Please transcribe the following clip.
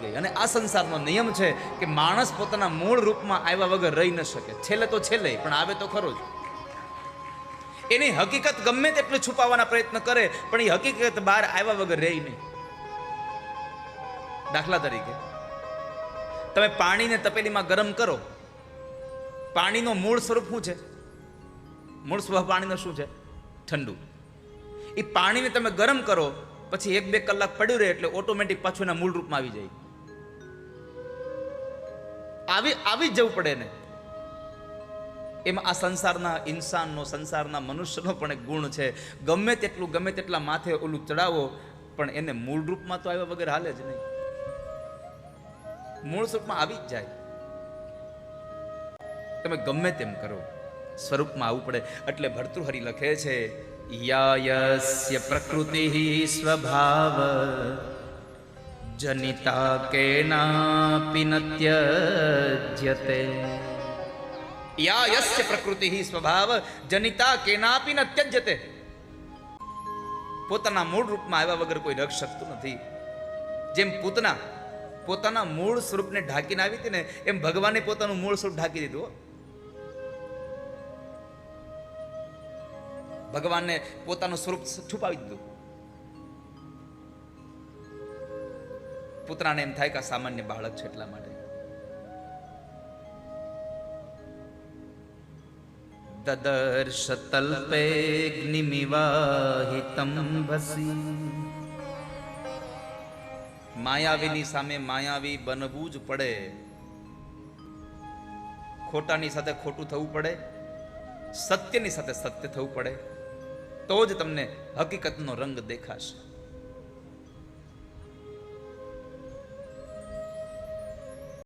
ગઈ. અને આ સંસારનો નિયમ છે કે માણસ પોતાના મૂળ રૂપમાં આવ્યા વગર રહી ન શકે. છેલ્લે તો છેલ્લે પણ આવે તો ખરો જ. એની હકીકત ગમે તેટલું છુપાવવાના પ્રયત્ન કરે પણ એ હકીકત બહાર આવ્યા વગર રહે નહીં. દાખલા તરીકે તમે પાણીને તપેલીમાં ગરમ કરો, પાણીનો મૂળ સ્વરૂપ શું છે? મૂળ સ્વભાવ પાણીનો શું છે? ઠંડુ. એ પાણીને તમે ગરમ કરો પછી 1-2 કલાક પડ્યું રહે એટલે ઓટોમેટિક પાછું એના મૂળ રૂપમાં આવી જાય. આવી જ જવું પડે ને. એમાં આ સંસારના ઇન્સાનનો, સંસારના મનુષ્યનો પણ એક ગુણ છે. ગમે તેટલા માથે ઓલું ચડાવો પણ એને મૂળ રૂપમાં તો આવ્યા વગર હાલે જ નહીં. મૂળ સ્વરૂપમાં આવી જ જાય. તમે ગમે તેમ કરો સ્વરૂપમાં આવવું પડે. એટલે ભર્તૃહરિ લખે છે યાયસ્ય પ્રકૃતિ સ્વભાવ જનિતા કેનાપી ન ત્યજ્યતે. યાયસ્ય પ્રકૃતિ સ્વભાવ જનિતા કેનાપી ન ત્યજ્યતે. પોતાના મૂળ રૂપમાં આવ્યા વગર કોઈ રક્ષ શકતું નથી. જેમ પૂતના પોતાના મૂળ સ્વરૂપને ઢાંકીને આવી હતી ને, એમ ભગવાને પોતાનું મૂળ સ્વરૂપ ઢાંકી દીધું. ભગવાનને પોતાનું સ્વરૂપ છુપાવી દીધું. પુત્રાને એમ થાય કે સામાન્ય બાળક છે એટલા માટે. દદર્શ તલ્પે અગ્નિમિવાહિતં ભસી. માયાવીની સામે માયાવી બનવું જ પડે. ખોટાની સાથે ખોટું થવું પડે, સત્યની સાથે સત્ય થવું પડે, તો જ તમને હકીકતનો રંગ દેખાશે.